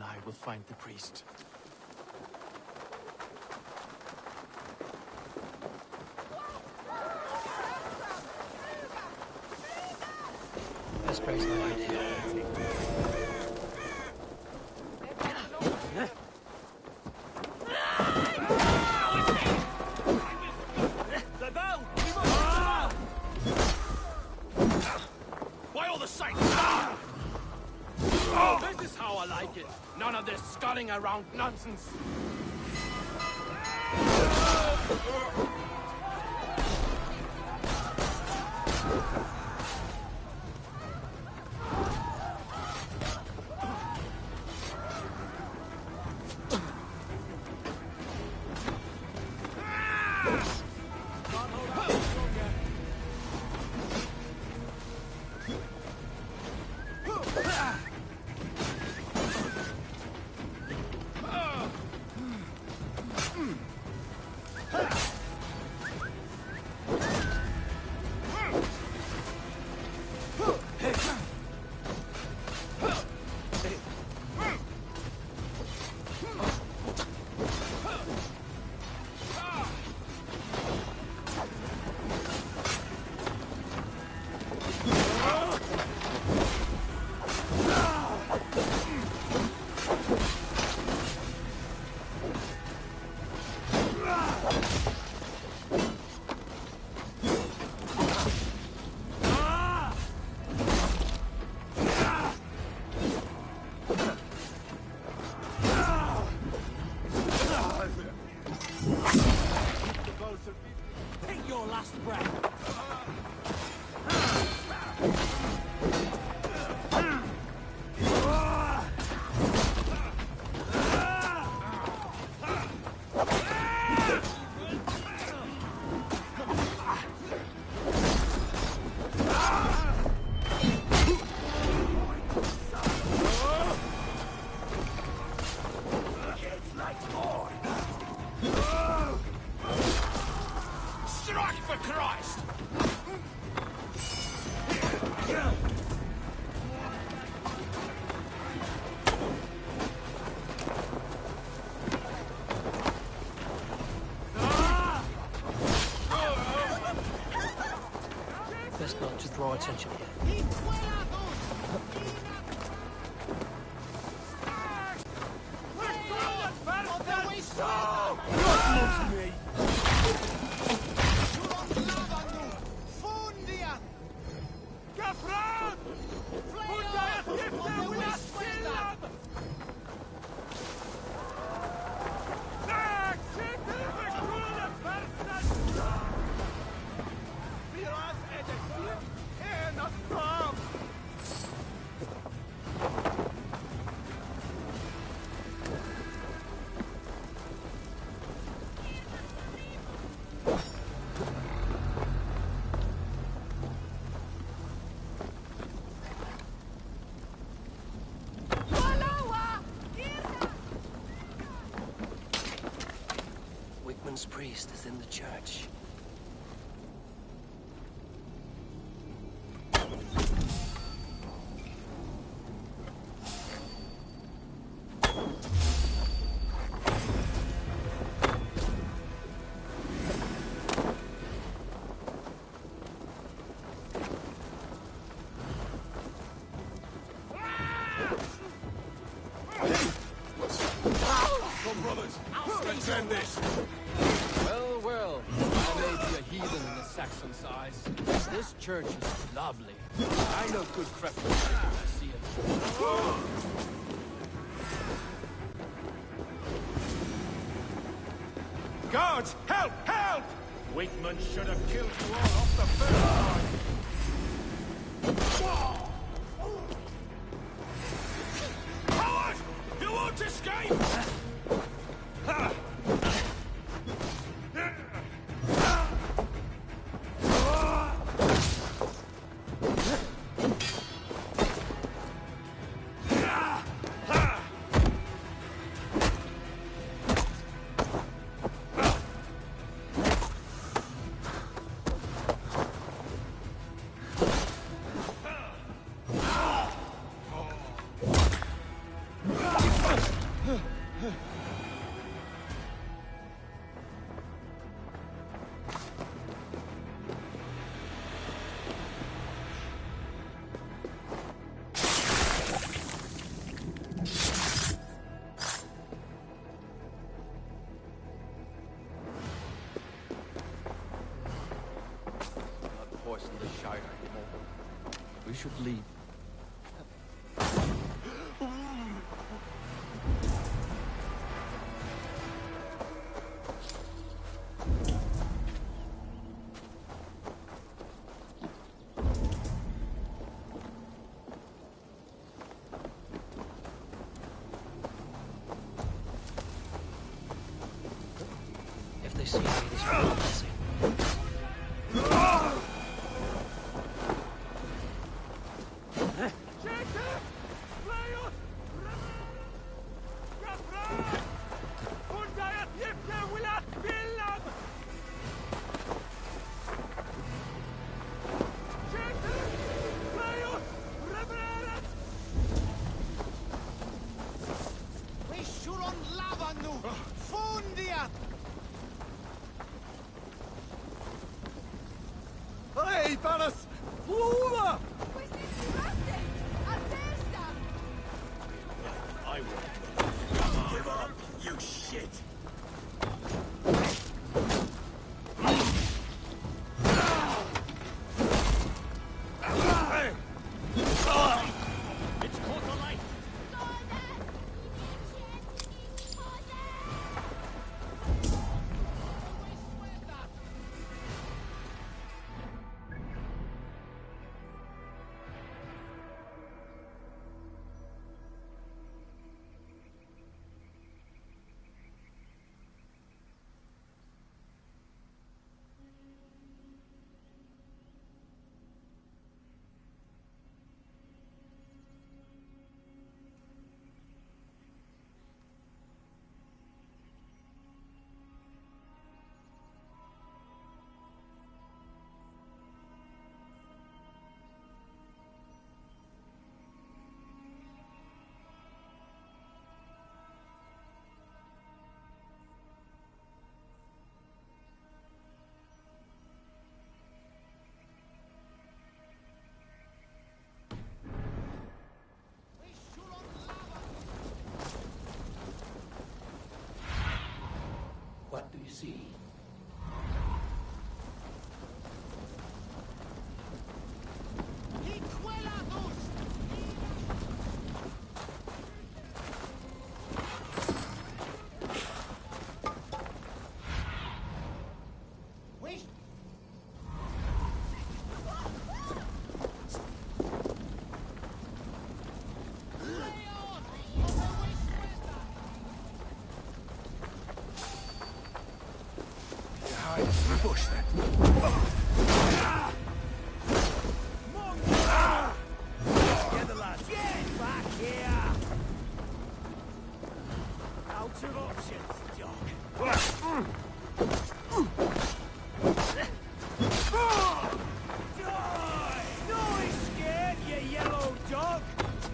I will find the priest. Let's praise the Lord. By all the saints! This is how I like it. None of this sculling around nonsense. Take your last breath. Strike for Christ! Best not to draw attention here. Wickman's priest is in the church. Come, brothers, let's end this. Well, well, I may be a heathen in the Saxon size. This church is lovely. I know good preference when I see it. Guards, help! Help! Wickman should have killed you all off the first time. Coward! You won't escape! should leave. If they see me, this will be messy. Hey, Thanos! Flora! I will. Give up, you shit! It's caught the light! What do you see? Push that. Get the lads. Get back here. Out of options, Doc. Die! No escape, you yellow dog.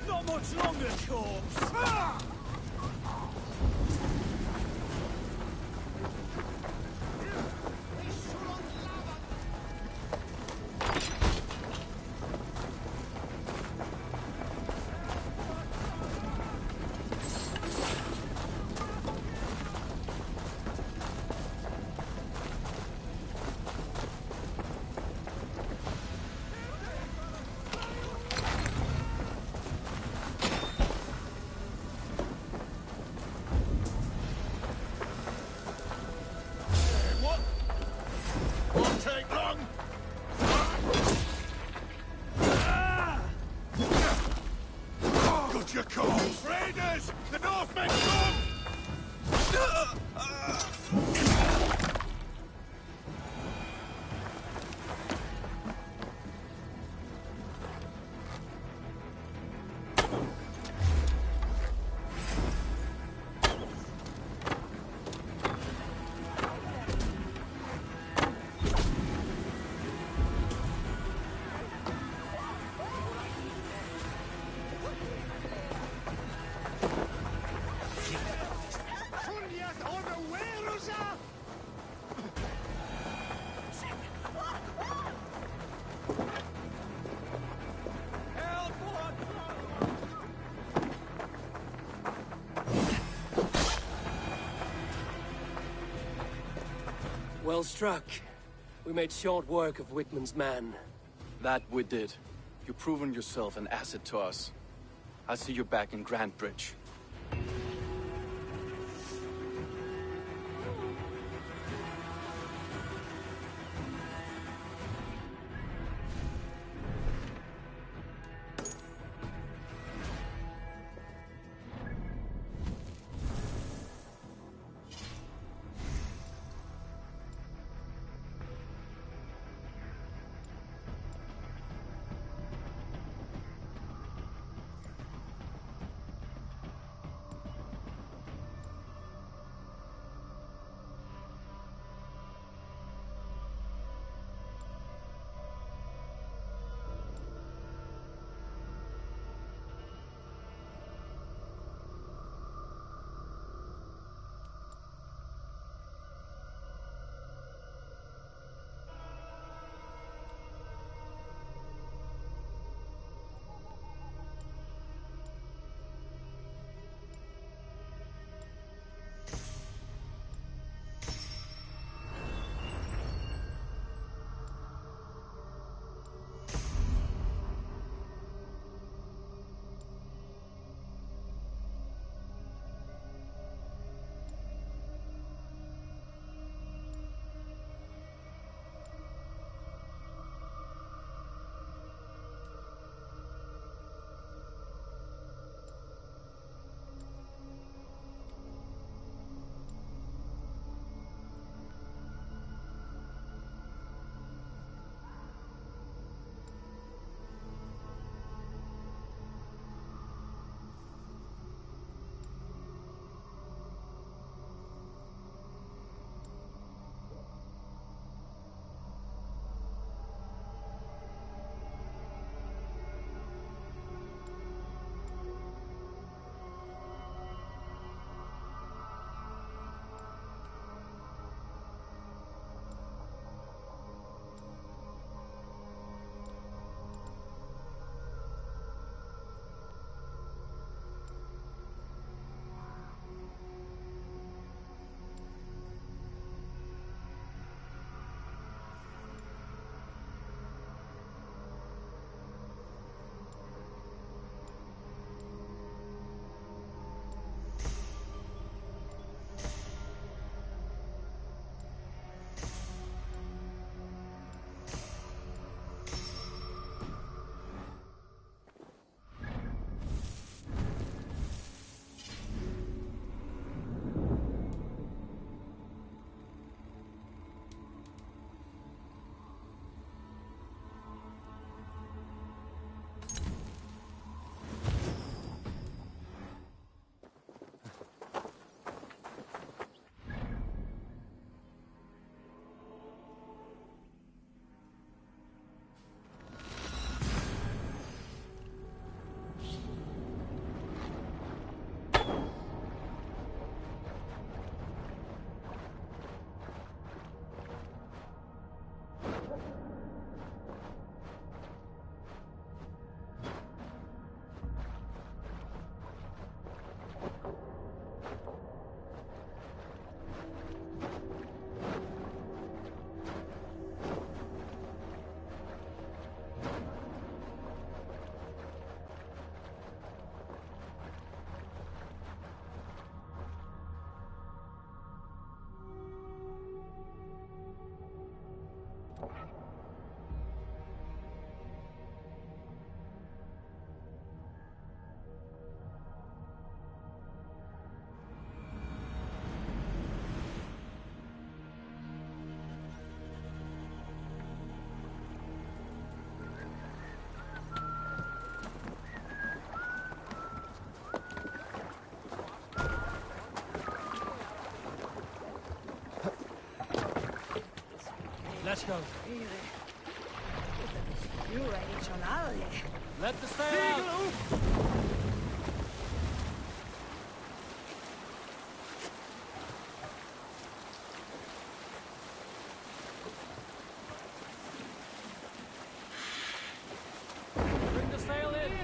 Not much longer, corpse. Your cause! Raiders! The Northmen come! Well struck. We made short work of Wickman's man. That we did. You've proven yourself an asset to us. I'll see you back in Grand Bridge. Let's go. hecho nadie. Let the sail out! Bring the sail in!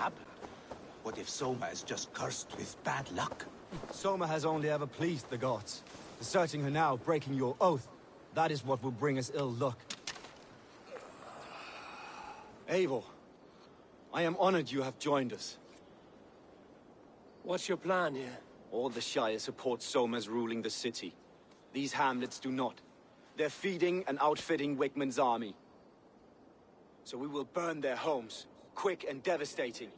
happened? What if Soma is just cursed with bad luck? Soma has only ever pleased the gods. Deserting her now, breaking your oath, that is what will bring us ill luck. Eivor, I am honored you have joined us. What's your plan here? All the Shire support Soma's ruling the city. These hamlets do not. They're feeding and outfitting Wickman's army. So we will burn their homes, quick and devastating,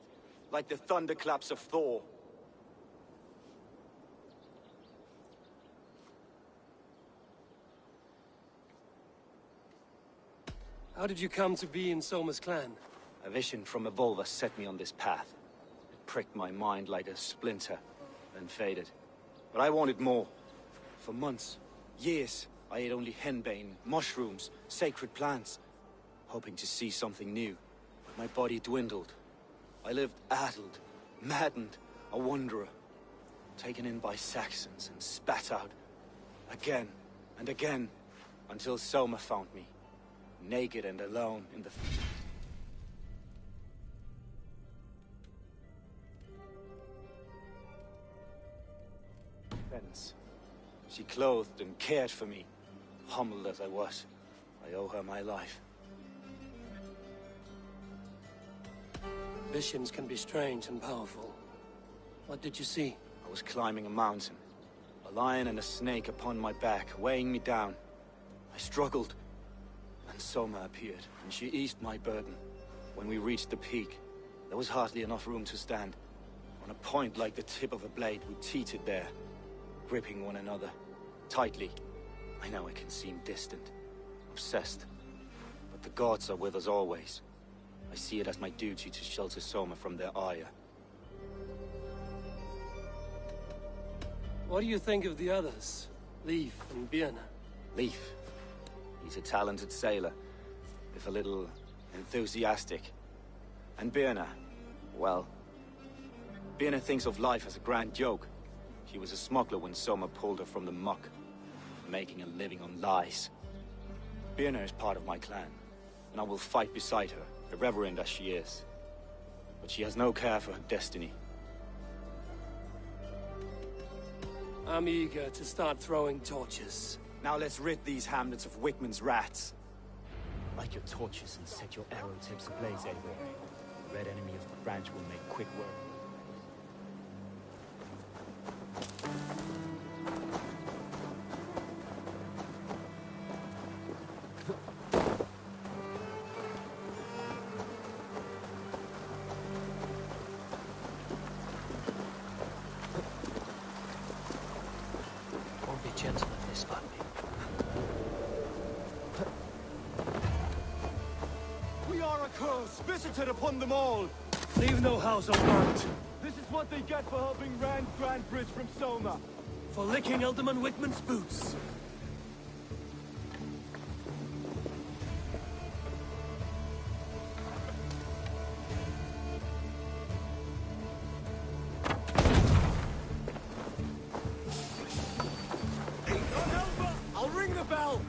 like the thunderclaps of Thor. How did you come to be in Soma's clan? A vision from Evolva set me on this path. It pricked my mind like a splinter, then faded. But I wanted more. For months, years, I ate only henbane, mushrooms, sacred plants, hoping to see something new. But my body dwindled. I lived addled, maddened, a wanderer, taken in by Saxons and spat out again and again, until Soma found me, naked and alone in the... fence. She clothed and cared for me, humbled as I was. I owe her my life. Visions can be strange and powerful. What did you see? I was climbing a mountain. A lion and a snake upon my back, weighing me down. I struggled. And Soma appeared, and she eased my burden. When we reached the peak, there was hardly enough room to stand. On a point like the tip of a blade, we teetered there, gripping one another, tightly. I know I can seem distant, obsessed, but the gods are with us always. I see it as my duty to shelter Soma from their ire. What do you think of the others? Leif and Birna? Leif. He's a talented sailor, if a little enthusiastic. And Birna, well... Birna thinks of life as a grand joke. She was a smuggler when Soma pulled her from the muck, making a living on lies. Birna is part of my clan, and I will fight beside her, irreverent as she is. But she has no care for her destiny. I'm eager to start throwing torches. Now let's rid these hamlets of Wickman's rats. Light your torches and set your arrow tips ablaze, Eivor. The red enemy of the branch will make quick work. Won't be gentle if they spot me. We are a curse visited upon them all! Leave no house unmarked. This is what they get for helping Rand Grand Bridge from Soma. For licking Alderman Wickman's boots. I'll ring the bell!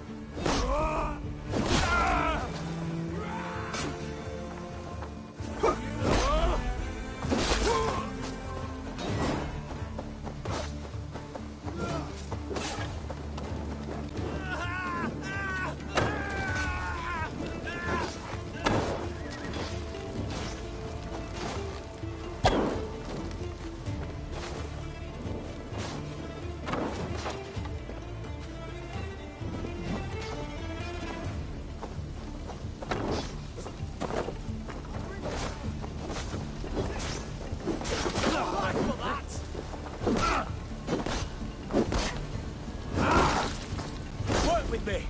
Work with me!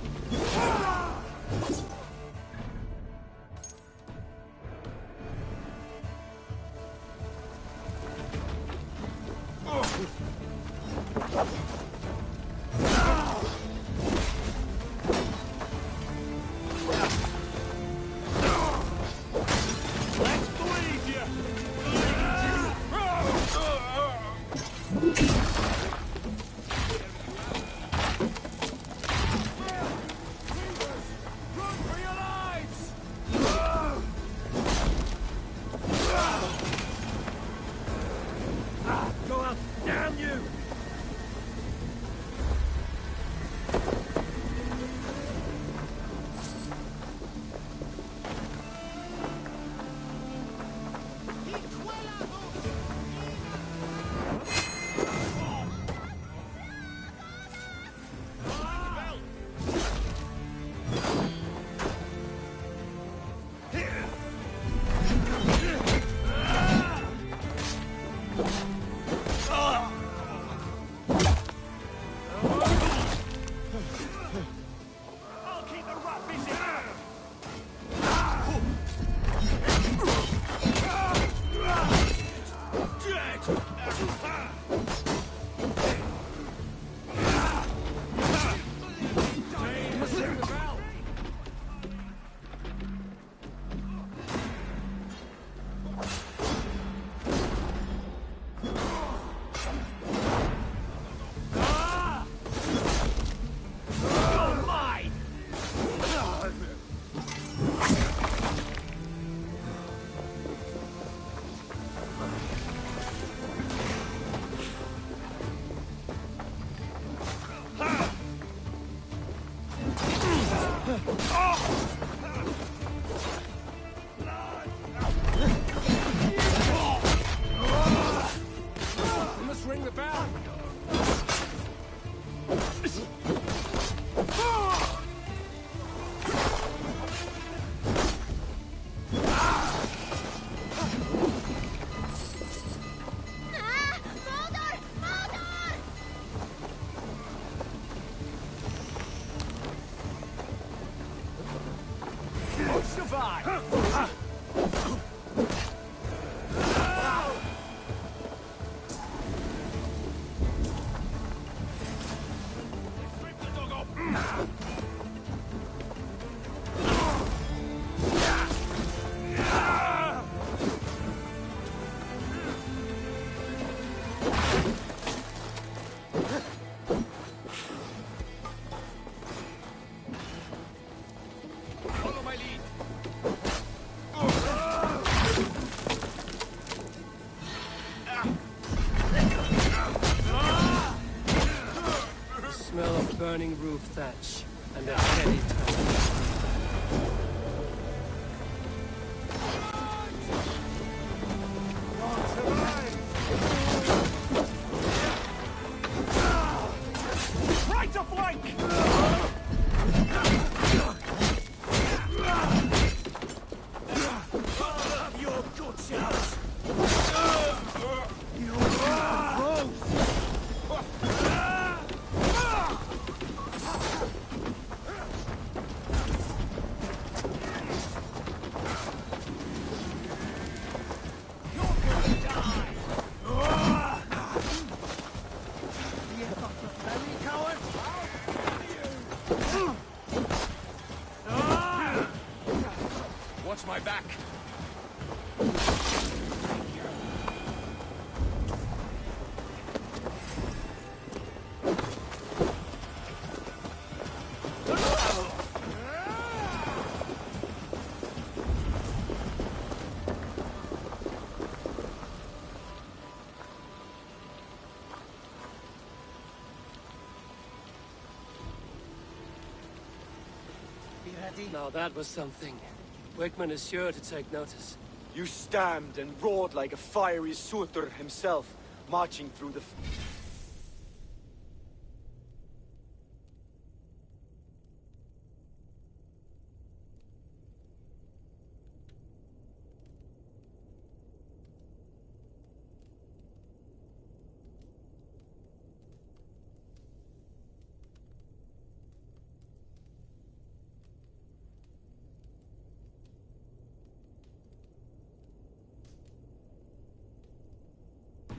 Let's bleed you! Follow my lead. The smell of burning roof thatch and a steady tone. Right of flank! Have your guts out! Watch my back! Now that was something. Wickman is sure to take notice. You stamped and roared like a fiery Surtur himself, marching through the...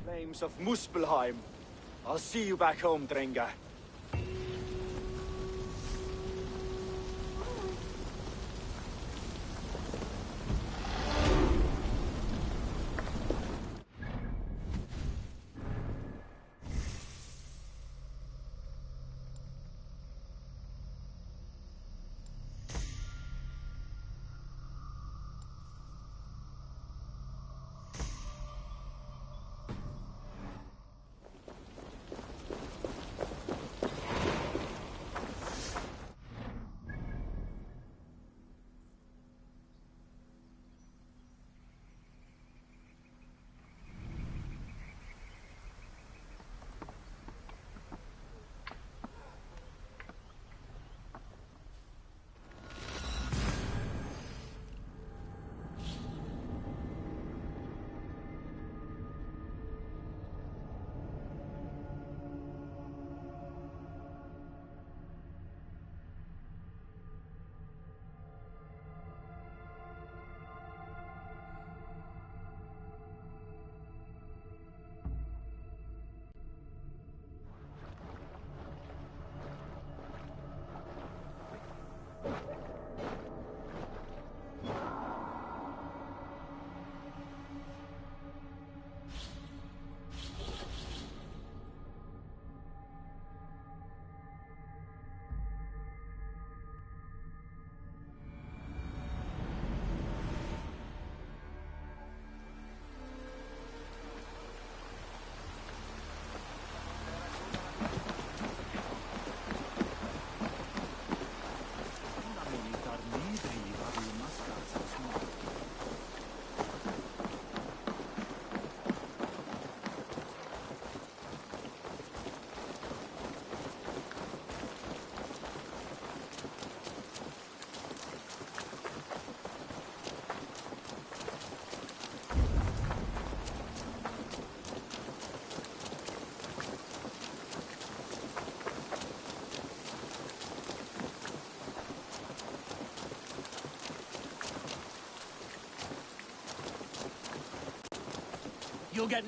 flames of Muspelheim. I'll see you back home, Drenga. You'll get...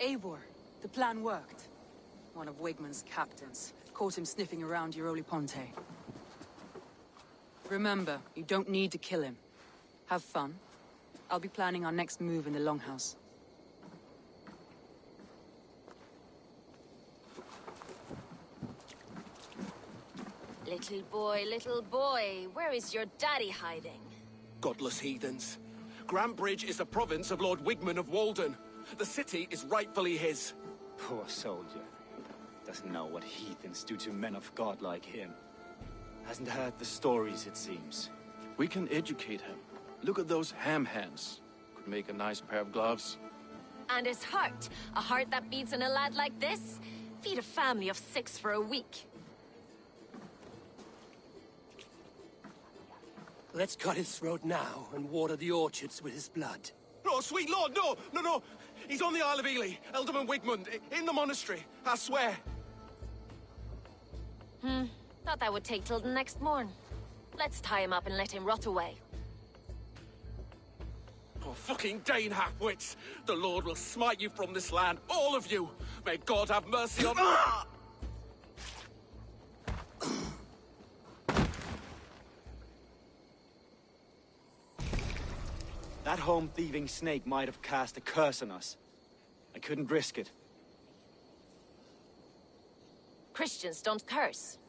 Eivor, the plan worked. One of Wigmund's captains caught him sniffing around Euroli Ponte. Remember, you don't need to kill him. Have fun. I'll be planning our next move in the Longhouse. Little boy, where is your daddy hiding? Godless heathens. Grantbridge is the province of Lord Wigmund of Walden. The city is rightfully his. Poor soldier. Doesn't know what heathens do to men of God like him. Hasn't heard the stories, it seems. We can educate him. Look at those ham hands. Could make a nice pair of gloves. And his heart, a heart that beats in a lad like this? Feed a family of 6 for a week. Let's cut his throat now and water the orchards with his blood. No, sweet lord, no, no, no. He's on the Isle of Ely, Ealdorman Wigmund, in the monastery, I swear. Thought that would take till the next morn. Let's tie him up and let him rot away. Oh, fucking Dane half-wits! The Lord will smite you from this land, all of you! May God have mercy on... That home-thieving snake might have cast a curse on us. I couldn't risk it. Christians don't curse.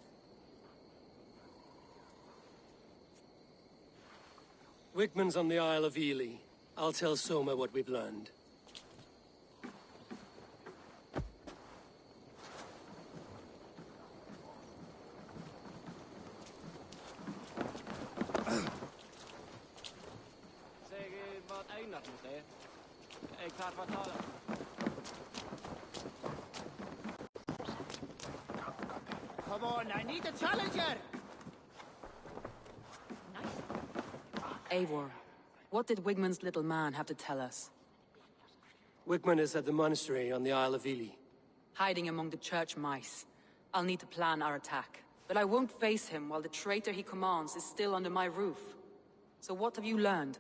Wigmund's on the Isle of Ely. I'll tell Soma what we've learned. Come on, I need a challenger! Eivor, what did Wigmund's little man have to tell us? Wigmund is at the monastery on the Isle of Ely. Hiding among the church mice. I'll need to plan our attack. But I won't face him while the traitor he commands is still under my roof. So what have you learned?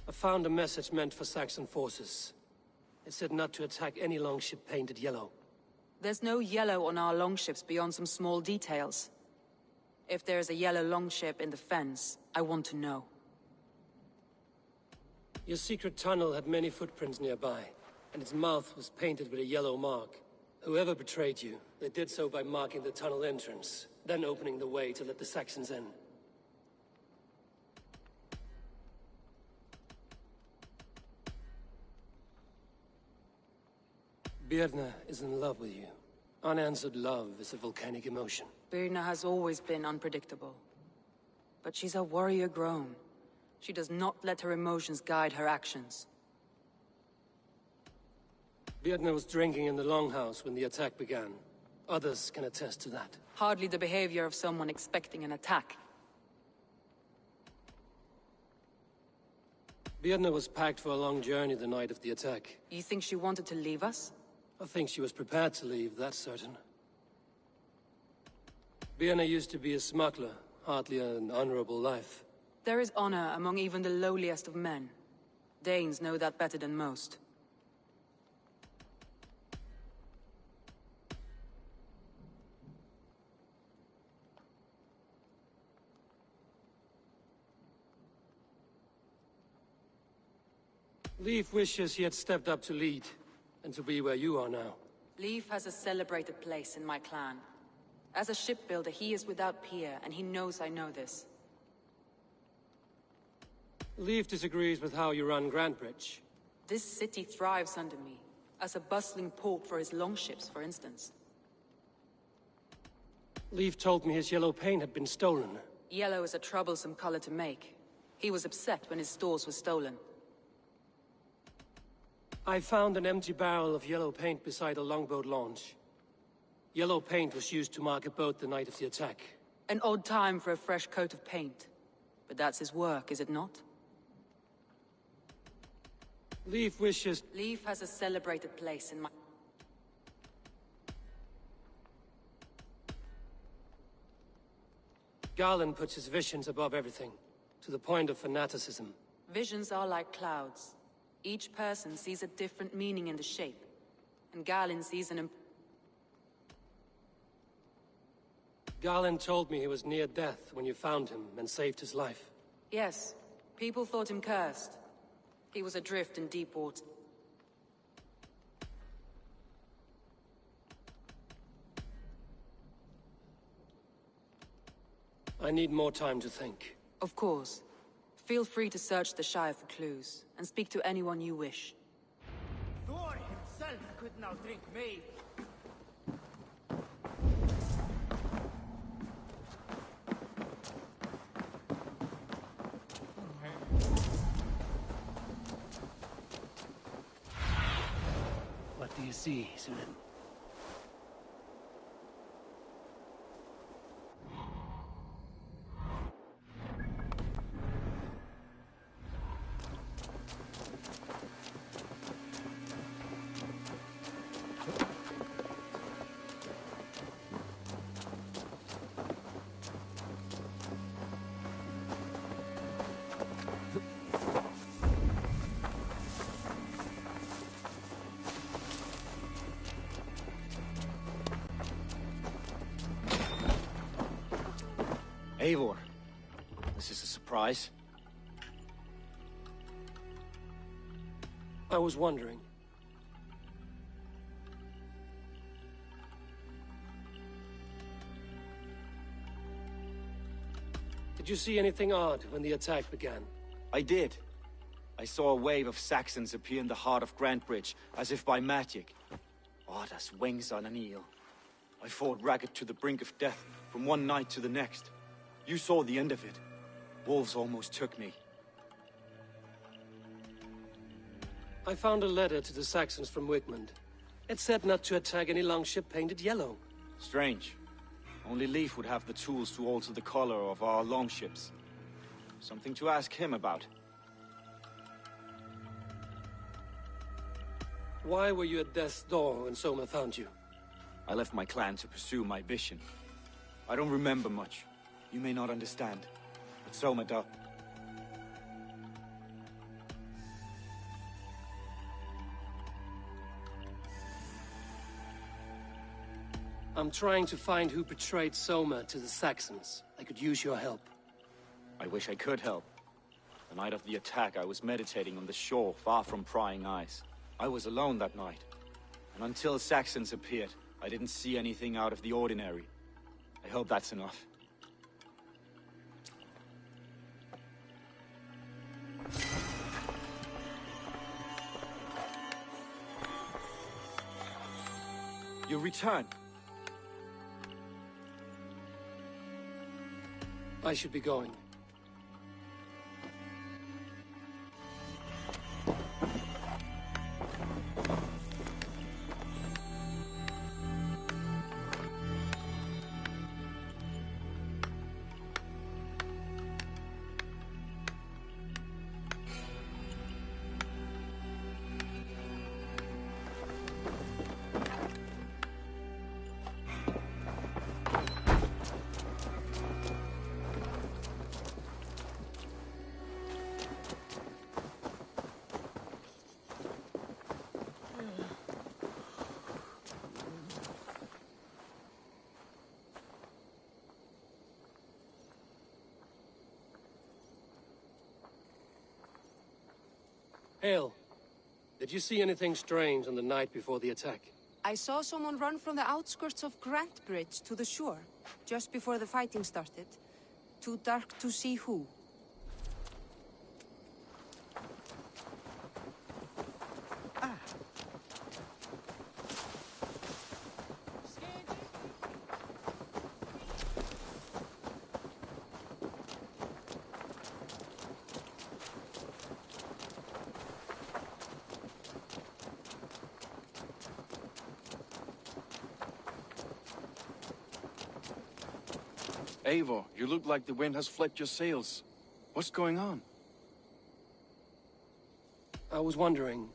I found a message meant for Saxon forces. It said not to attack any longship painted yellow. There's no yellow on our longships beyond some small details. If there's a yellow longship in the fens, I want to know. Your secret tunnel had many footprints nearby, and its mouth was painted with a yellow mark. Whoever betrayed you, they did so by marking the tunnel entrance, then opening the way to let the Saxons in. Birna is in love with you. Unanswered love is a volcanic emotion. Birna has always been unpredictable. But she's a warrior grown. She does not let her emotions guide her actions. Birna was drinking in the Longhouse when the attack began. Others can attest to that. Hardly the behavior of someone expecting an attack. Birna was packed for a long journey the night of the attack. You think she wanted to leave us? I think she was prepared to leave, that's certain. Birna used to be a smuggler, hardly an honorable life. There is honor among even the lowliest of men. Danes know that better than most. Leif wishes he had stepped up to lead, and to be where you are now. Leif has a celebrated place in my clan. As a shipbuilder, he is without peer, and he knows I know this. Leif disagrees with how you run Grantbridge. This city thrives under me. As a bustling port for his longships, for instance. Leif told me his yellow paint had been stolen. Yellow is a troublesome color to make. He was upset when his stores were stolen. I found an empty barrel of yellow paint beside a longboat launch. Yellow paint was used to mark a boat the night of the attack. An odd time for a fresh coat of paint. But that's his work, is it not? Leif wishes... Leif has a celebrated place in my... Garland puts his visions above everything, to the point of fanaticism. Visions are like clouds. Each person sees a different meaning in the shape. And Garland sees an... Garland told me he was near death when you found him and saved his life. Yes. People thought him cursed. He was adrift in deep water. I need more time to think. Of course. Feel free to search the Shire for clues, and speak to anyone you wish. Thor himself could now drink me. What do you see, Sunan? Eivor, this is a surprise. I was wondering. Did you see anything odd when the attack began? I did. I saw a wave of Saxons appear in the heart of Grantbridge, as if by magic. Odd as wings on an eel. I fought ragged to the brink of death, from one night to the next. You saw the end of it. Wolves almost took me. I found a letter to the Saxons from Wigmund. It said not to attack any longship painted yellow. Strange. Only Leif would have the tools to alter the color of our longships. Something to ask him about. Why were you at death's door when Soma found you? I left my clan to pursue my vision. I don't remember much. You may not understand, but Soma does. I'm trying to find who betrayed Soma to the Saxons. I could use your help. I wish I could help. The night of the attack, I was meditating on the shore, far from prying eyes. I was alone that night. And until Saxons appeared, I didn't see anything out of the ordinary. I hope that's enough. You return. I should be going. Hale, did you see anything strange on the night before the attack? I saw someone run from the outskirts of Grantbridge to the shore, just before the fighting started. Too dark to see who. Eivor, you look like the wind has flecked your sails. What's going on? I was wondering...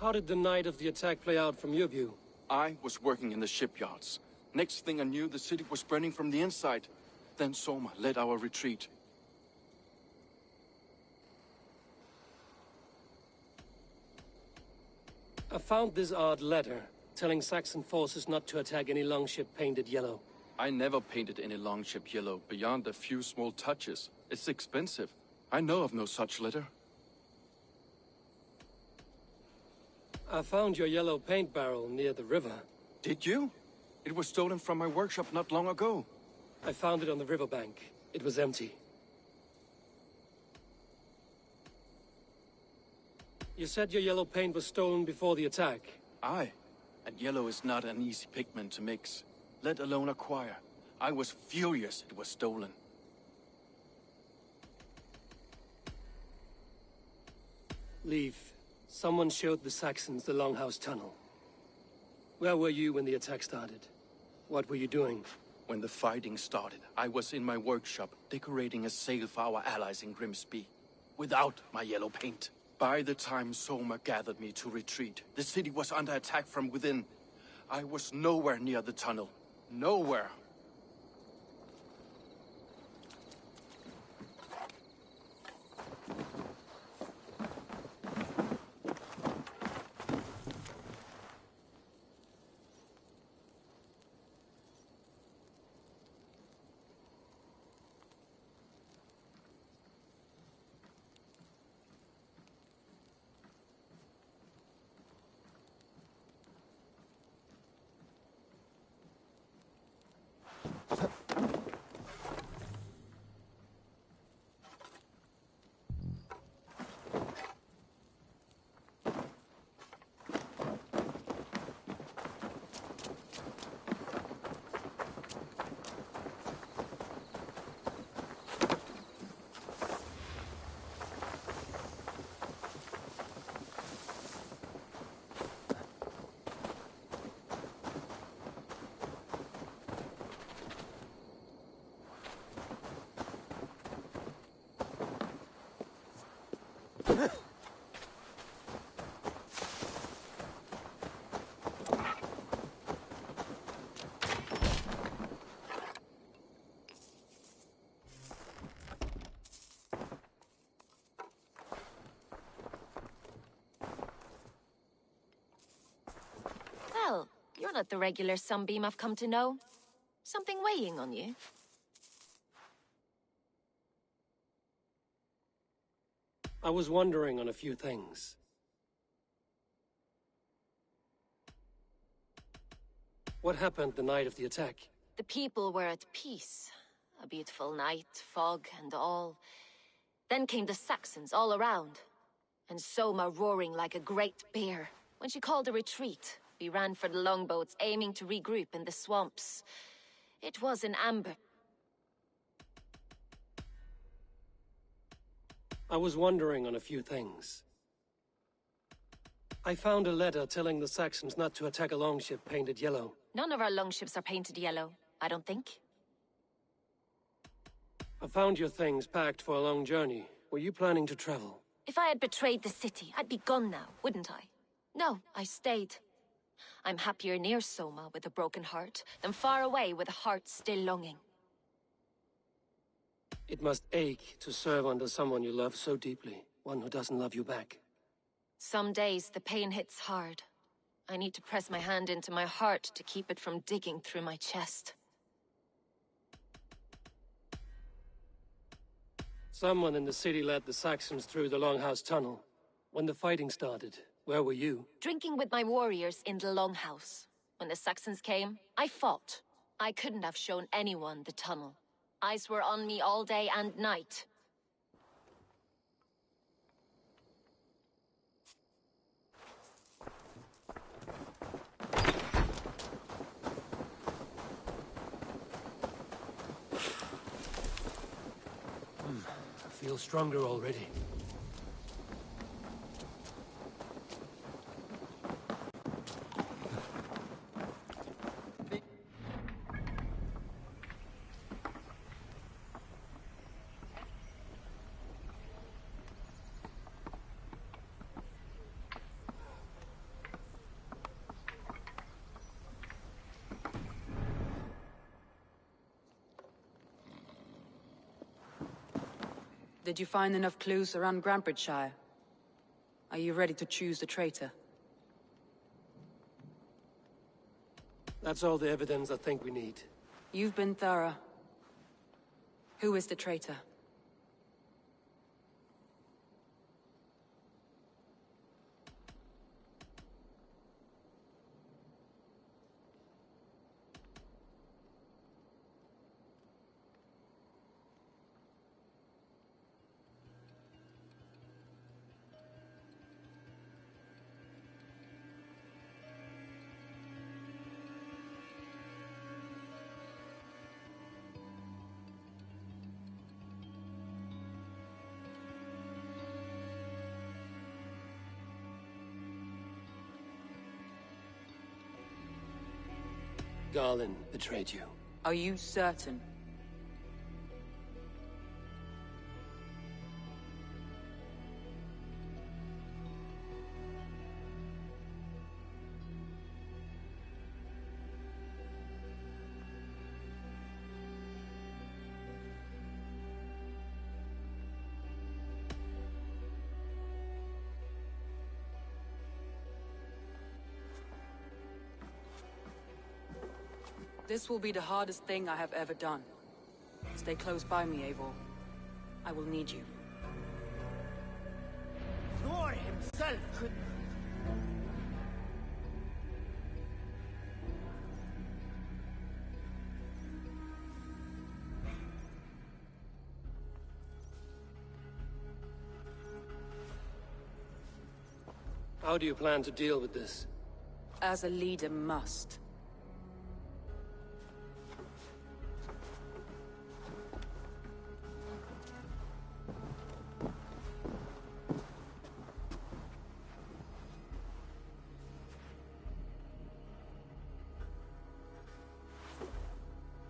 how did the night of the attack play out from your view? I was working in the shipyards. Next thing I knew, the city was burning from the inside. Then Soma led our retreat. I found this odd letter, telling Saxon forces not to attack any longship painted yellow. I never painted any longship yellow, beyond a few small touches. It's expensive. I know of no such letter. I found your yellow paint barrel near the river. Did you? It was stolen from my workshop not long ago. I found it on the riverbank. It was empty. You said your yellow paint was stolen before the attack. Aye. And yellow is not an easy pigment to mix, let alone acquire. I was furious it was stolen. Leave. Someone showed the Saxons the Longhouse Tunnel. Where were you when the attack started? What were you doing? When the fighting started, I was in my workshop, decorating a sail for our allies in Grimsby. Without my yellow paint. By the time Soma gathered me to retreat, the city was under attack from within. I was nowhere near the tunnel. Nowhere. Well, you're not the regular sunbeam I've come to know. Something weighing on you? I was wondering on a few things. What happened the night of the attack? The people were at peace. A beautiful night, fog and all. Then came the Saxons all around. And Soma roaring like a great bear. When she called a retreat, we ran for the longboats, aiming to regroup in the swamps. It was an amber. I was wondering on a few things. I found a letter telling the Saxons not to attack a longship painted yellow. None of our longships are painted yellow, I don't think. I found your things packed for a long journey. Were you planning to travel? If I had betrayed the city, I'd be gone now, wouldn't I? No, I stayed. I'm happier near Soma with a broken heart than far away with a heart still longing. It must ache to serve under someone you love so deeply, one who doesn't love you back. Some days the pain hits hard. I need to press my hand into my heart to keep it from digging through my chest. Someone in the city led the Saxons through the Longhouse Tunnel. When the fighting started, where were you? Drinking with my warriors in the Longhouse. When the Saxons came, I fought. I couldn't have shown anyone the tunnel. Eyes were on me all day and night. I feel stronger already. Did you find enough clues around Grantbridgeshire? Are you ready to choose the traitor? That's all the evidence I think we need. You've been thorough. Who is the traitor? Garland betrayed you. Are you certain? This will be the hardest thing I have ever done. Stay close by me, Eivor. I will need you. Thor himself could... How do you plan to deal with this? As a leader must.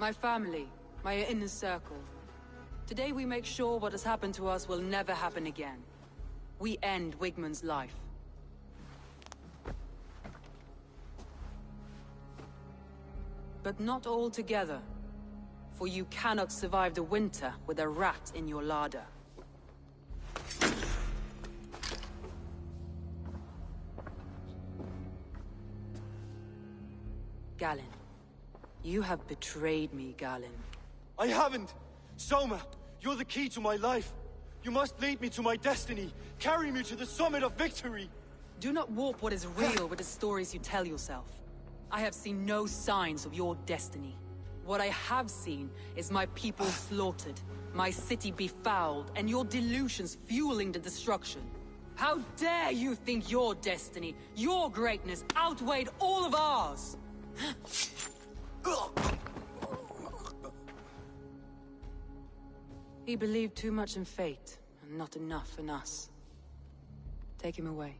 My family, my inner circle. Today we make sure what has happened to us will never happen again. We end Wigmund's life. But not all together. For you cannot survive the winter with a rat in your larder. Galen. You have betrayed me, Galen. I haven't! Soma, you're the key to my life. You must lead me to my destiny. Carry me to the summit of victory. Do not warp what is real with the stories you tell yourself. I have seen no signs of your destiny. What I have seen is my people slaughtered, my city befouled, and your delusions fueling the destruction. How dare you think your destiny, your greatness, outweighed all of ours? He believed too much in fate, and not enough in us. Take him away.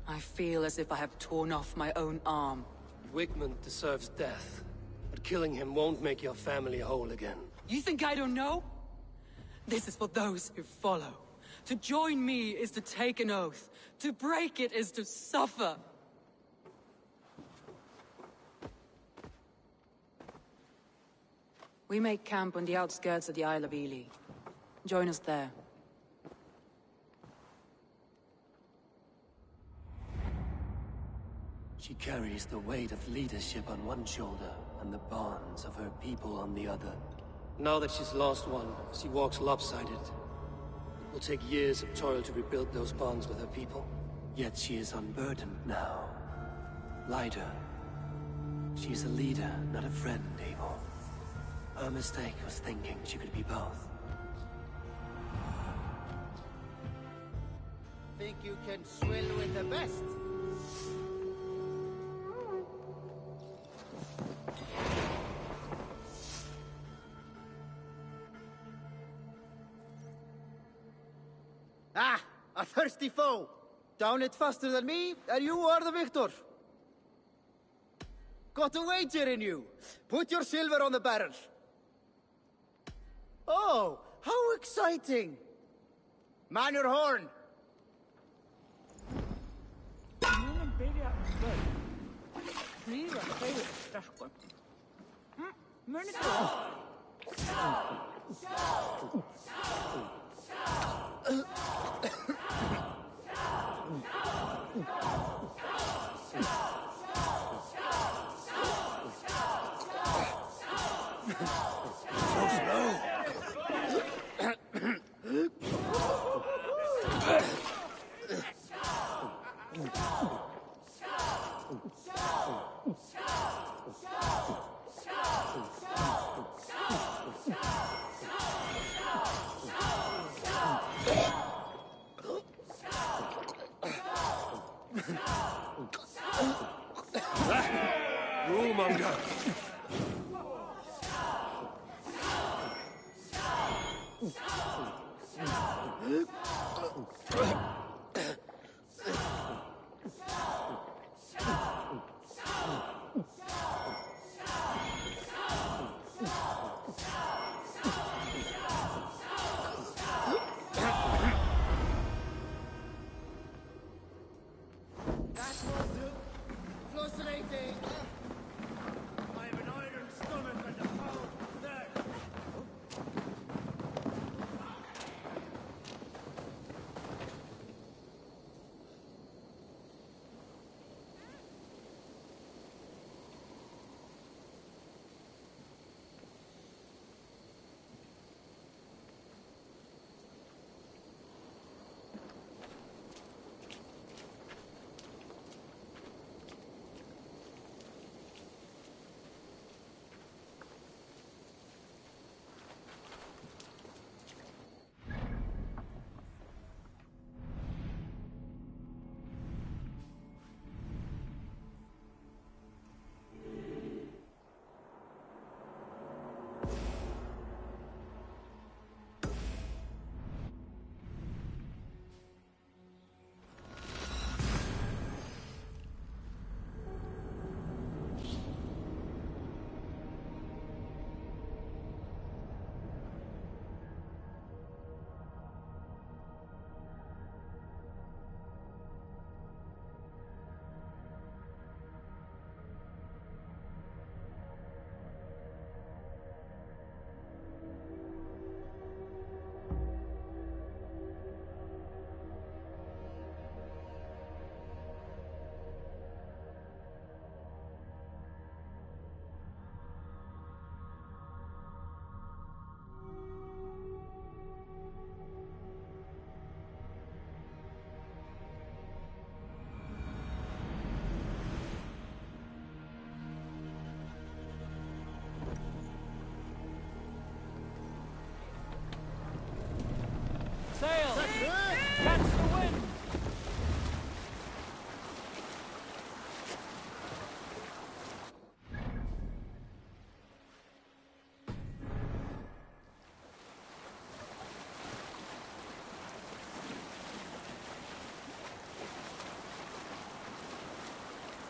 I feel as if I have torn off my own arm. Wigmund deserves death, but killing him won't make your family whole again. You think I don't know? This is for those who follow. To join me is to take an oath. To break it is to suffer. We make camp on the outskirts of the Isle of Ely. Join us there. She carries the weight of leadership on one shoulder, and the bonds of her people on the other. Now that she's lost one, she walks lopsided. It will take years of toil to rebuild those bonds with her people. Yet she is unburdened now. Lighter. She's a leader, not a friend, Eivor. Her mistake was thinking she could be both. Think you can swill with the best? Ah! A thirsty foe! Down it faster than me, and you are the victor! Got a wager in you! Put your silver on the barrel! Oh, how exciting! Man your horn! Rule-monger! That was fascinating. I have an iron stomach and a pound neck. Sail! Catch the wind!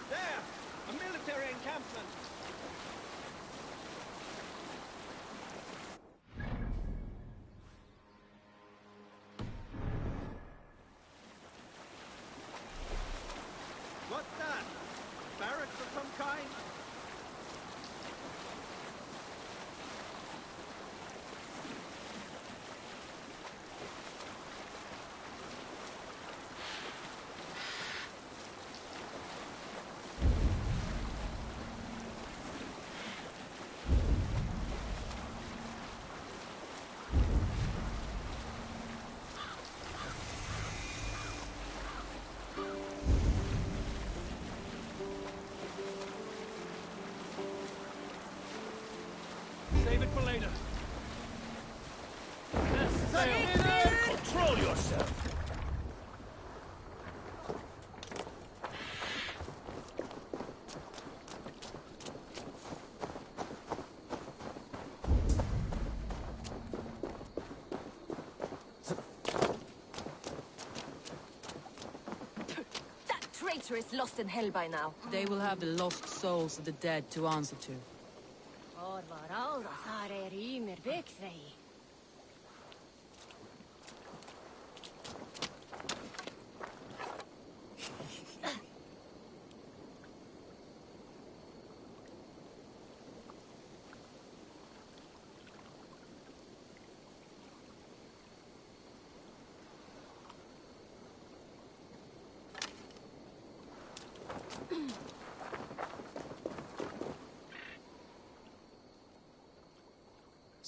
There! A military encampment! What's that? Barracks of some kind? Save it for later. Yes, sail! Control yourself! That traitor is lost in hell by now. They will have the lost souls of the dead to answer to.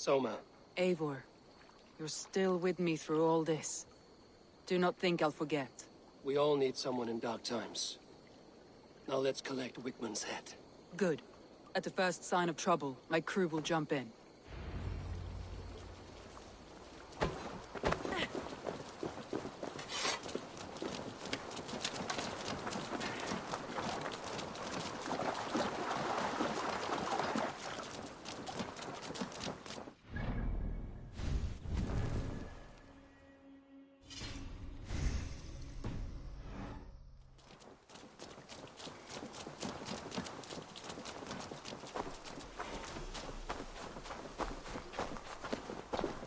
Soma. Eivor, you're still with me through all this. Do not think I'll forget. We all need someone in dark times. Now let's collect Wigmund's head. Good. At the first sign of trouble, my crew will jump in.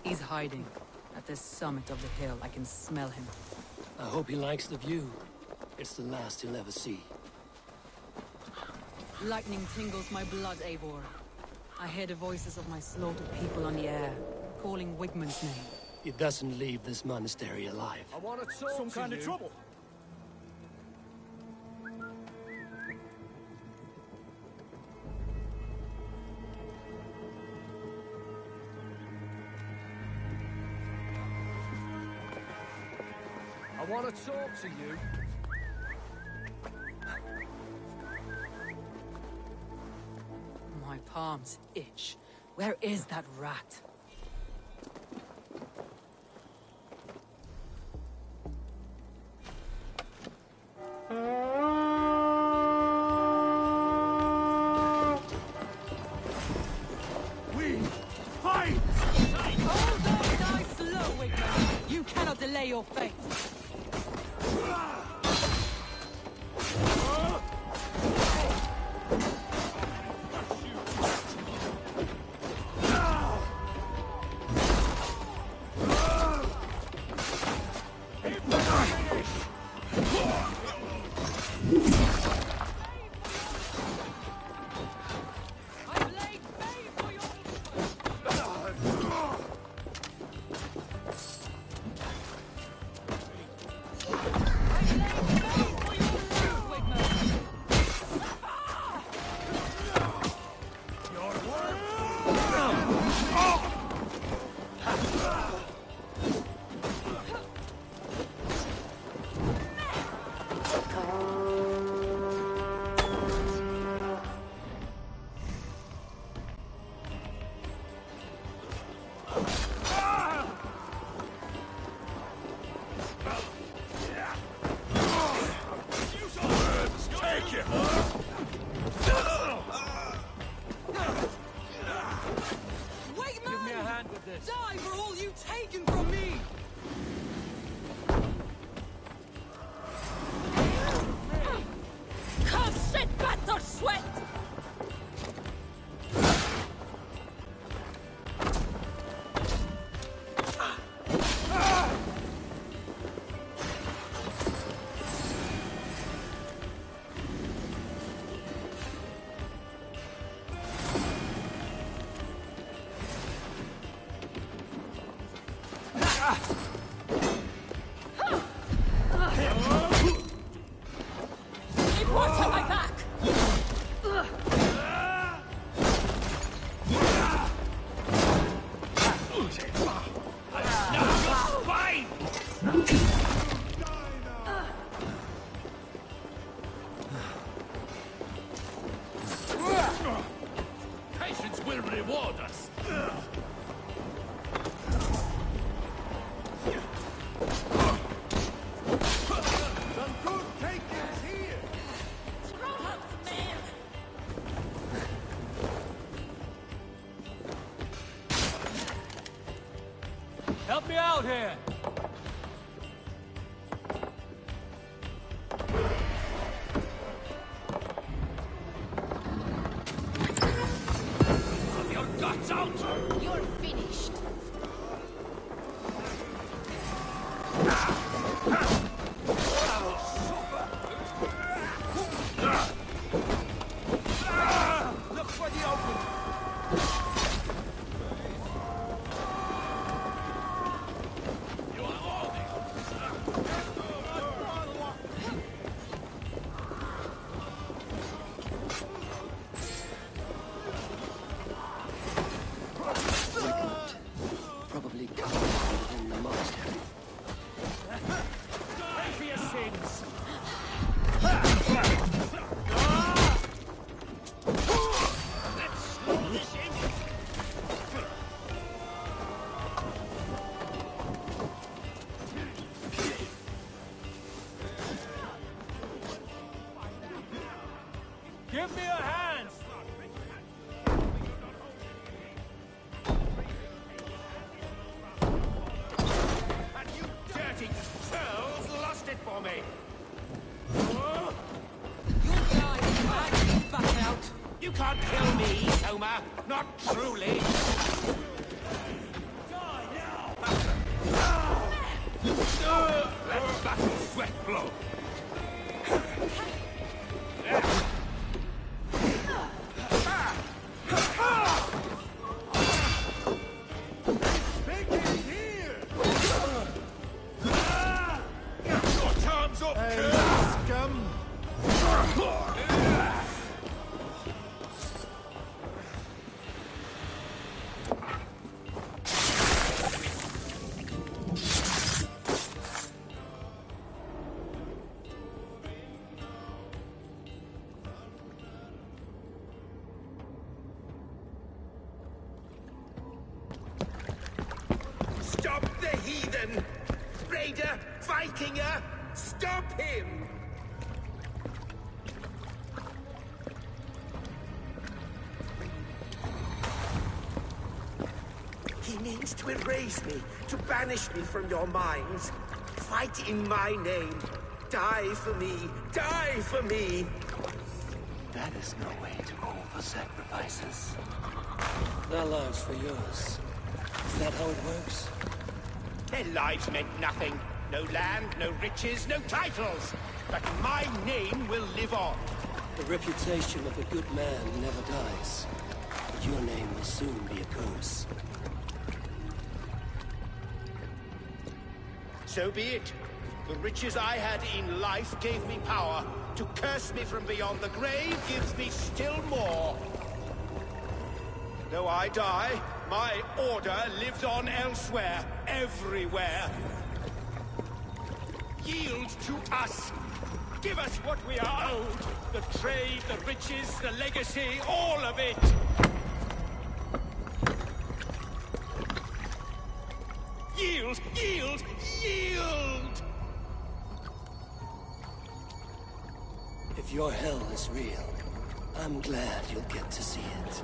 He's hiding. At the summit of the hill, I can smell him. I hope he likes the view. It's the last he'll ever see. Lightning tingles my blood, Eivor. I hear the voices of my slaughtered people on the air, calling Wigmund's name. He doesn't leave this monastery alive. I want to talk some kind of trouble. I want to talk to you. My palms itch. Where is that rat? We fight! Hold on, die slow, Wigmund! You cannot delay your fate! Die for all you've taken from me! Cursed bastard sweat! Keep watch on my back! Patience will reward us. Some good takings here. Help me out here! Your guts out! You're finished. Look for the open! Give me a hand! And you dirty churls lost it for me! You'll die if you back out. You can't kill me, Soma! Not truly! Die now! Let battle sweat flow! Stop the heathen! Raider! Vikinger! Stop him! He means to erase me, to banish me from your minds. Fight in my name. Die for me! Die for me! That is no way to offer sacrifices. Their lives for yours. Is that how it works? Their lives meant nothing. No land, no riches, no titles. But my name will live on. The reputation of a good man never dies. But your name will soon be a curse. So be it. The riches I had in life gave me power. To curse me from beyond the grave gives me still more. Though I die, my order lives on elsewhere, everywhere. Yield to us. Give us what we are owed. The trade, the riches, the legacy, all of it. Yield, yield, yield! If your hell is real, I'm glad you'll get to see it.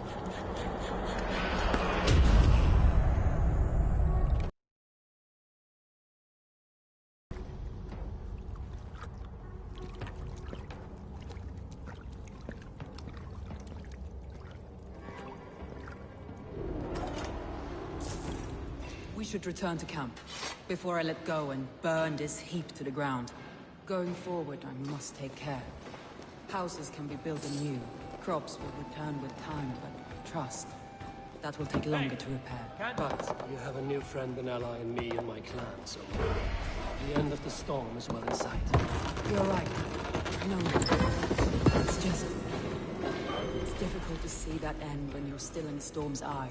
We should return to camp, before I let go and burn this heap to the ground. Going forward, I must take care. Houses can be built anew. Crops will return with time, but trust. That will take longer to repair. But you have a new friend and ally in me and my clan, so the end of the storm is well in sight. You're right. I know. It's just... It's difficult to see that end when you're still in the storm's eye.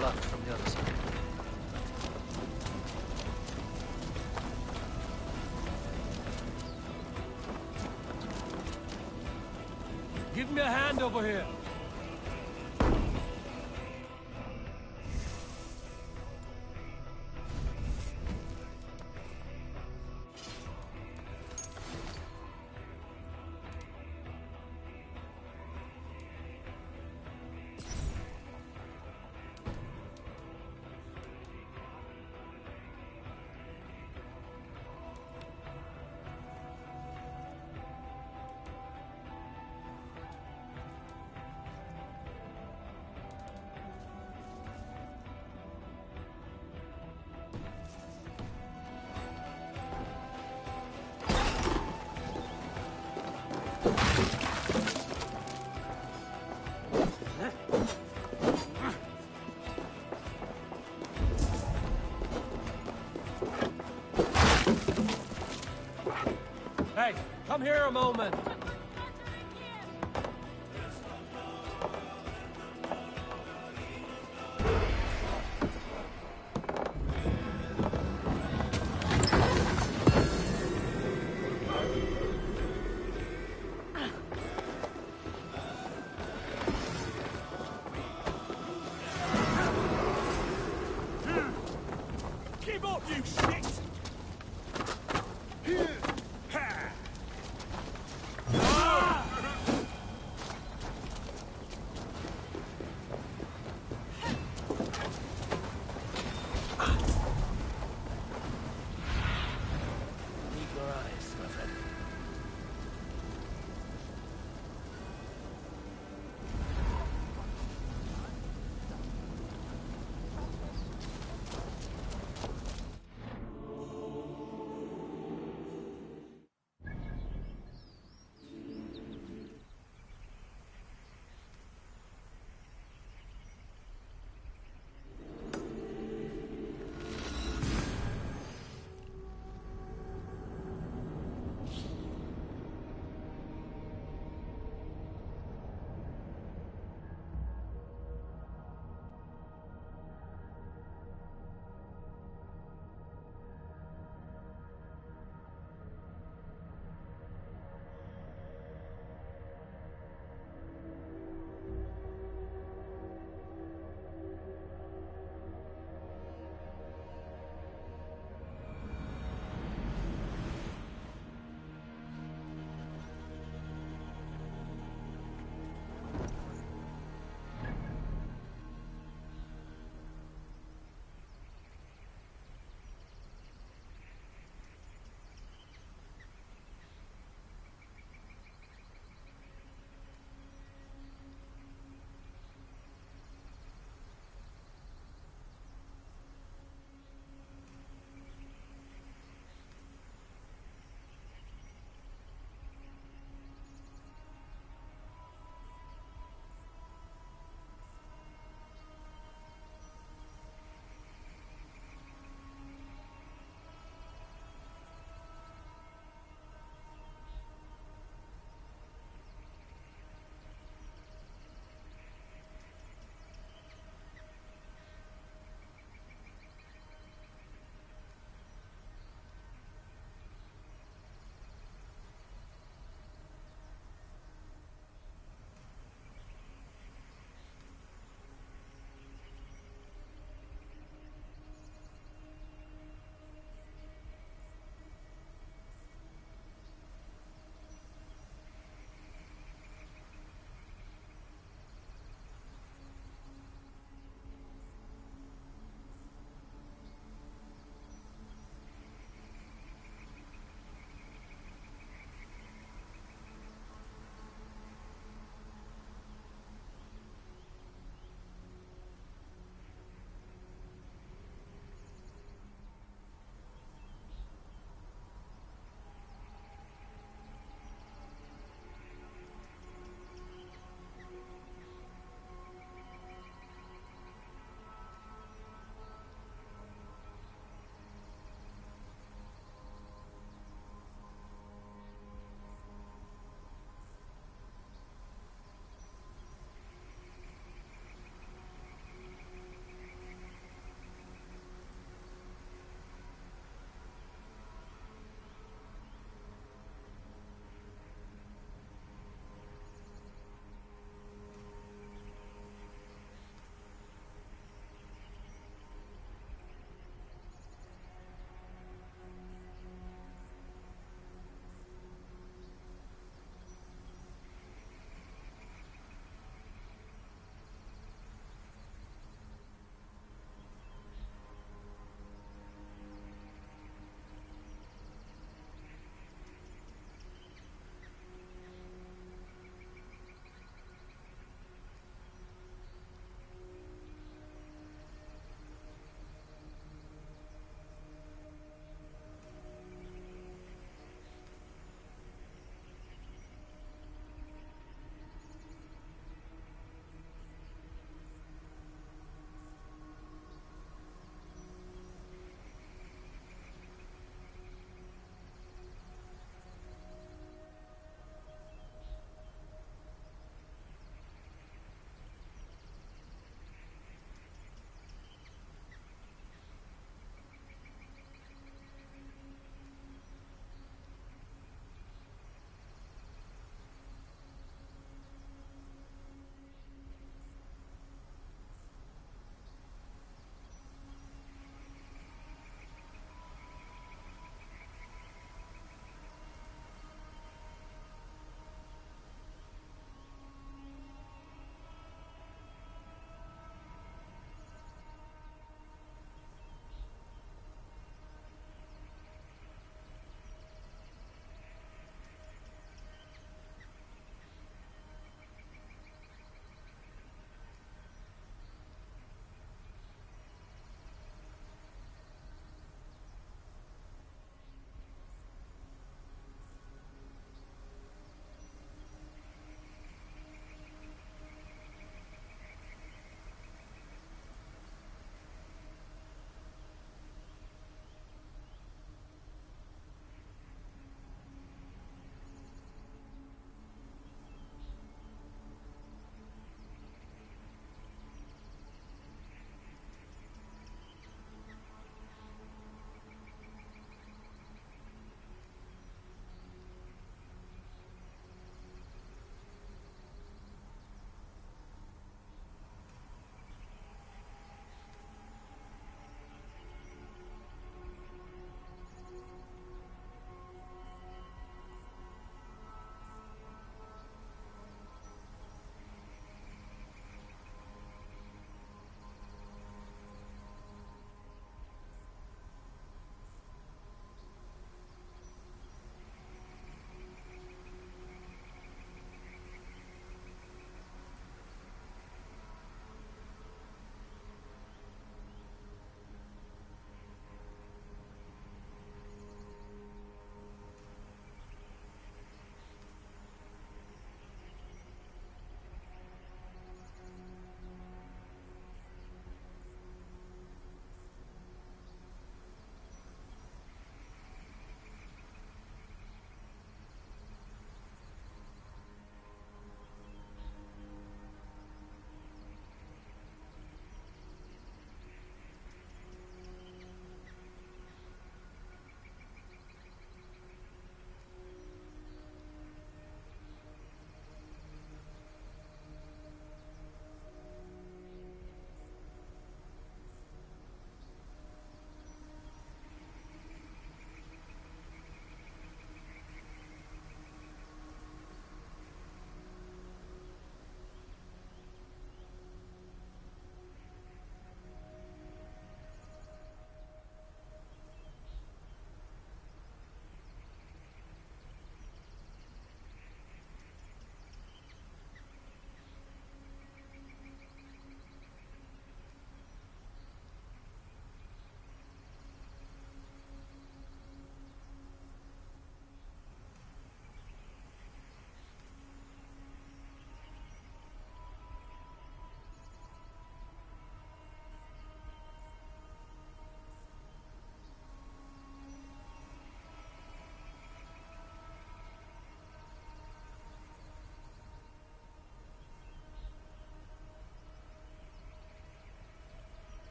Luck from the other side. Give me a hand over here. Come here a moment. Give up, you shit! Keep your eyes, my friend.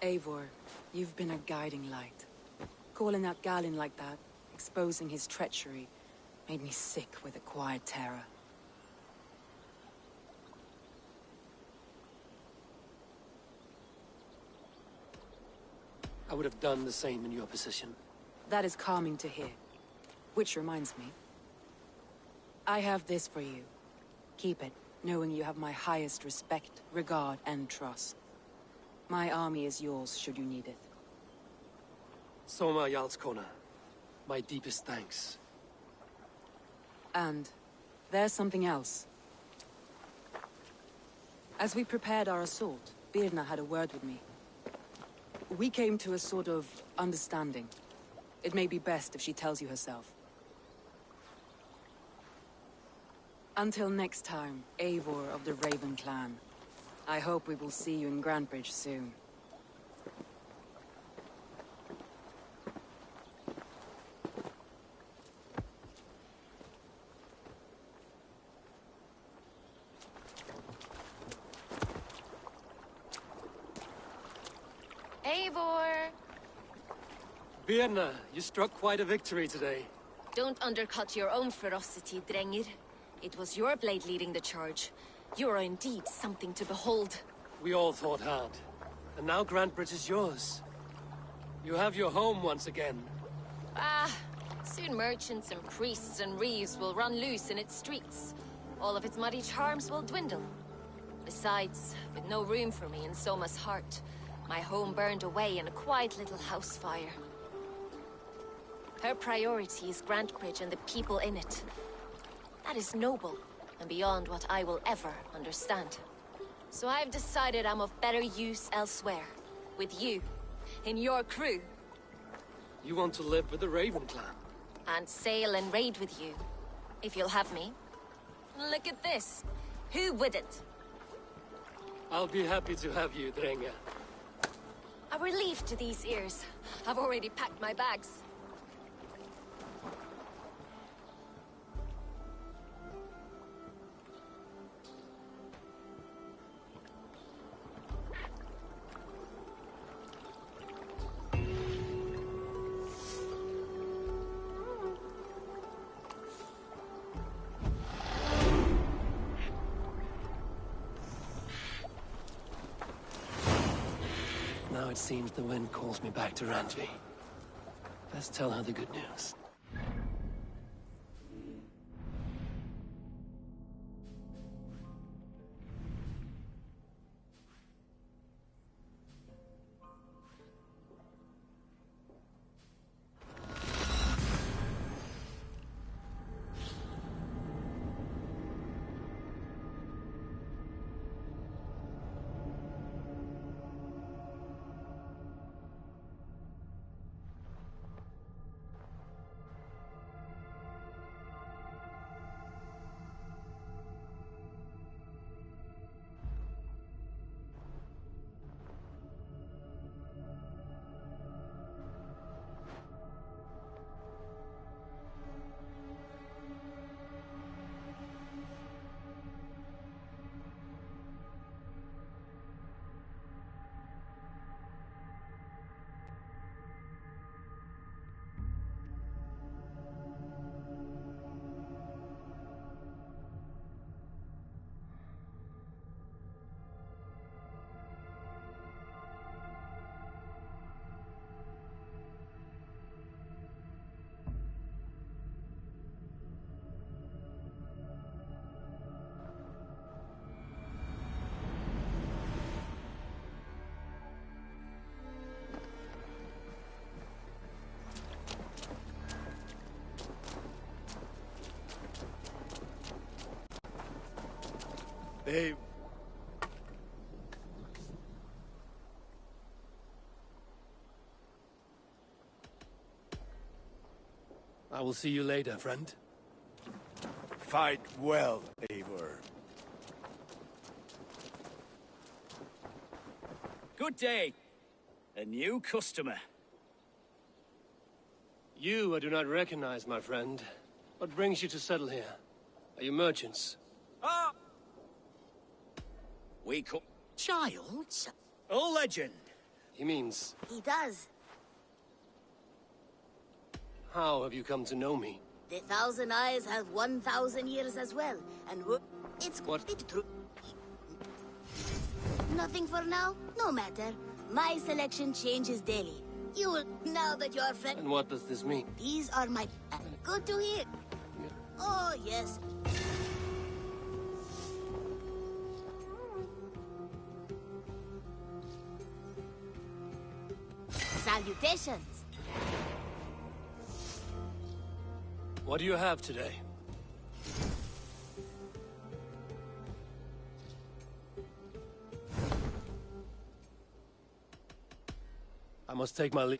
Eivor, you've been a guiding light. Calling out Galinn like that, exposing his treachery, made me sick with a quiet terror. I would have done the same in your position. That is calming to hear. Which reminds me. I have this for you. Keep it, knowing you have my highest respect, regard, and trust. My army is yours, should you need it. Soma Jarlskona. My deepest thanks. And there's something else. As we prepared our assault, Birna had a word with me. We came to a sort of understanding. It may be best if she tells you herself. Until next time, Eivor of the Raven clan. I hope we will see you in Grantebridge soon. Eivor! Birna, you struck quite a victory today. Don't undercut your own ferocity, Drengir. It was your blade leading the charge. You are indeed something to behold. We all fought hard. And now Grantebridge is yours. You have your home once again. Soon merchants and priests and reeves will run loose in its streets. All of its muddy charms will dwindle. Besides, with no room for me in Soma's heart, my home burned away in a quiet little house fire. Her priority is Grantebridge and the people in it. That is noble, and beyond what I will ever understand. So I've decided I'm of better use elsewhere. With you. In your crew. You want to live with the Raven clan? And sail and raid with you. If you'll have me. Look at this. Who wouldn't? I'll be happy to have you, Drengr. A relief to these ears. I've already packed my bags. Now it seems the wind calls me back to Randvi. Let's tell her the good news. They... I will see you later, friend. Fight well, Eivor. Good day. A new customer. You I do not recognize, my friend. What brings you to settle here? Are you merchants? Ah! We come... Childs? A legend. He means... He does. How have you come to know me? The Thousand Eyes have 1,000 years as well, and it's what? True. Nothing for now? No matter. My selection changes daily. You will, now that you're friend... And what does this mean? These are my... Good to hear. Yeah. Oh, yes. Salutations. What do you have today? I must take my leave.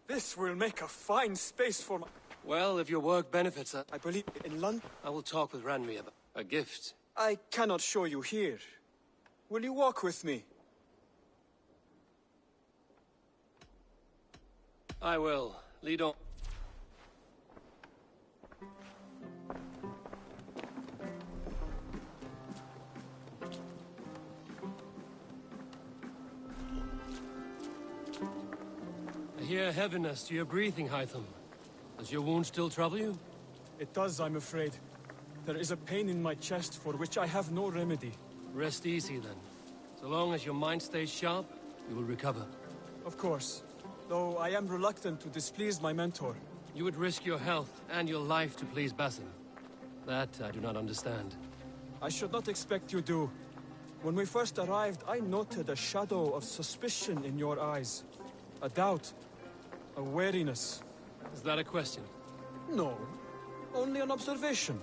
This will make a fine space for my... Well, if your work benefits us... I believe in London... I will talk with Ranvi about a gift. I cannot show you here. Will you walk with me? I will. Lead on. I hear heaviness to your breathing, Hytham. Does your wound still trouble you? It does, I'm afraid. There is a pain in my chest for which I have no remedy. Rest easy, then. So long as your mind stays sharp, you will recover. Of course. Though I am reluctant to displease my mentor. You would risk your health and your life to please Basim. That I do not understand. I should not expect you do. When we first arrived, I noted a shadow of suspicion in your eyes. A doubt. A wariness. Is that a question? No. Only an observation.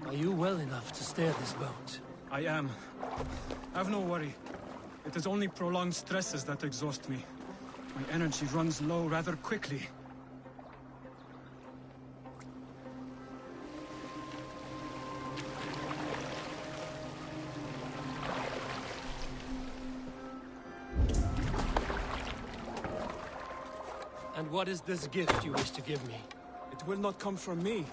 Are you well enough to steer this boat? I am. Have no worry. It is only prolonged stresses that exhaust me. My energy runs low rather quickly. And what is this gift you wish to give me? It will not come from me.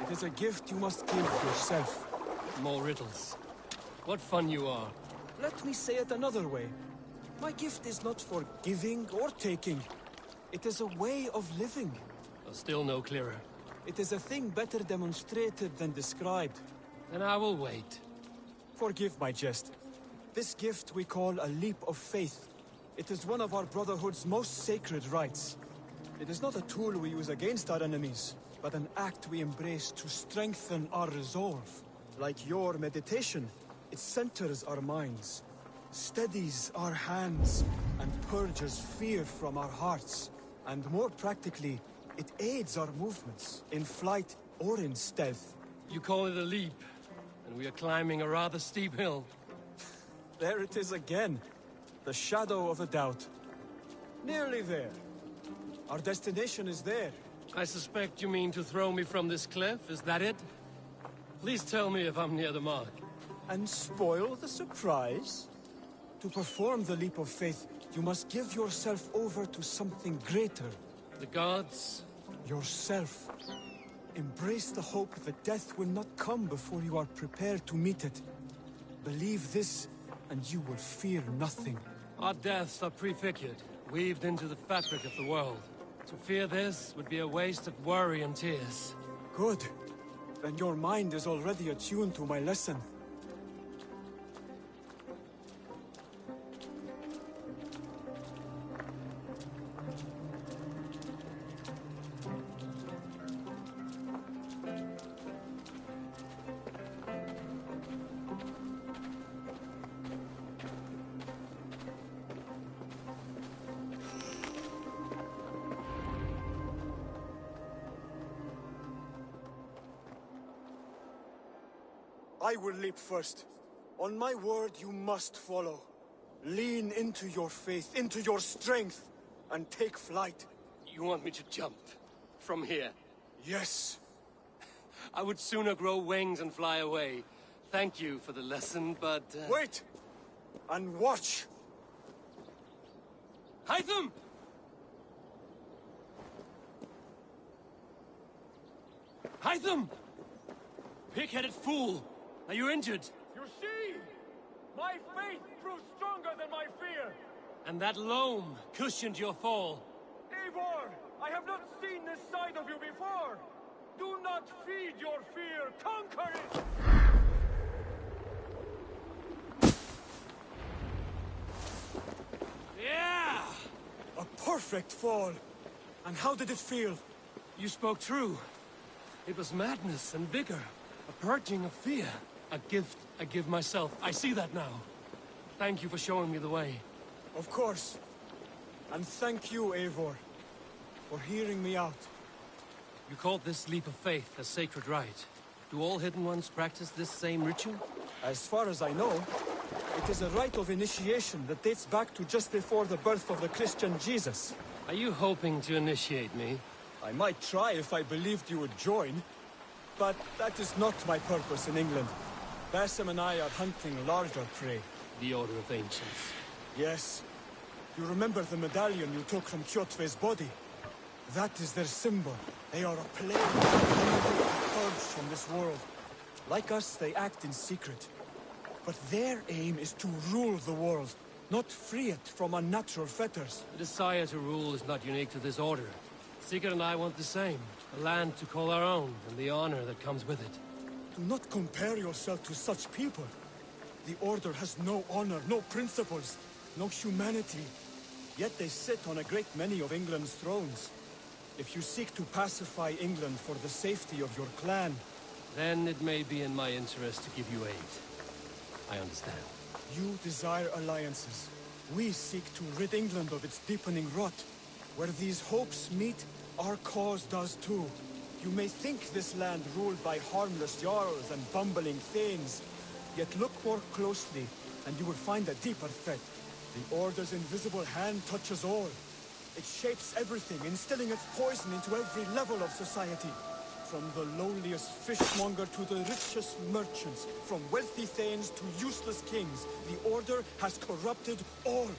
It is a gift you must give yourself. More riddles. What fun you are. Let me say it another way. My gift is not for giving or taking. It is a way of living. Still no clearer. It is a thing better demonstrated than described. Then I will wait. Forgive my jest. This gift we call a leap of faith. It is one of our Brotherhood's most sacred rites. It is not a tool we use against our enemies, but an act we embrace to strengthen our resolve. Like your meditation, it centers our minds, steadies our hands, and purges fear from our hearts. And more practically, it aids our movements, in flight or in stealth. You call it a leap, and we are climbing a rather steep hill. There it is again. The shadow of a doubt. Nearly there. Our destination is there. I suspect you mean to throw me from this cliff, is that it? Please tell me if I'm near the mark. And spoil the surprise? To perform the leap of faith, you must give yourself over to something greater. The gods? Yourself. Embrace the hope that death will not come before you are prepared to meet it. Believe this, and you will fear nothing. Our deaths are prefigured, weaved into the fabric of the world. To fear this would be a waste of worry and tears. Good. Then your mind is already attuned to my lesson. I will leap first. On my word, you must follow. Lean into your faith, into your strength, and take flight. You want me to jump? From here? Yes. I would sooner grow wings and fly away. Thank you for the lesson, but... Wait! And watch! Hytham! Hytham! Pig-headed fool! Are you injured? You see? My faith proved stronger than my fear! And that loam cushioned your fall. Eivor! I have not seen this side of you before! Do not feed your fear! Conquer it! Yeah! A perfect fall! And how did it feel? You spoke true. It was madness and vigor. A purging of fear. A gift I give myself. I see that now. Thank you for showing me the way. Of course. And thank you, Eivor, for hearing me out. You called this leap of faith a sacred rite. Do all Hidden Ones practice this same ritual? As far as I know, it is a rite of initiation that dates back to just before the birth of the Christian Jesus. Are you hoping to initiate me? I might try if I believed you would join. But that is not my purpose in England. Basim and I are hunting larger prey. The Order of Ancients. Yes. You remember the medallion you took from Kjotve's body? That is their symbol. They are a plague purged from this world. Like us, they act in secret. But their aim is to rule the world, not free it from unnatural fetters. The desire to rule is not unique to this order. Sigurd and I want the same. A land to call our own, and the honor that comes with it. Do not compare yourself to such people. The Order has no honor, no principles, no humanity. Yet they sit on a great many of England's thrones. If you seek to pacify England for the safety of your clan... Then it may be in my interest to give you aid. I understand. You desire alliances. We seek to rid England of its deepening rot. Where these hopes meet, our cause does too. You may think this land ruled by harmless jarls and bumbling thanes. Yet look more closely, and you will find a deeper threat. The Order's invisible hand touches all. It shapes everything, instilling its poison into every level of society. From the lowliest fishmonger to the richest merchants, from wealthy thanes to useless kings, the Order has corrupted all.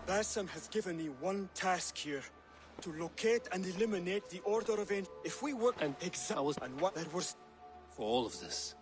Basim has given me one task here. To locate and eliminate the Order of Ancients. If we work and exactly and what there was for all of this.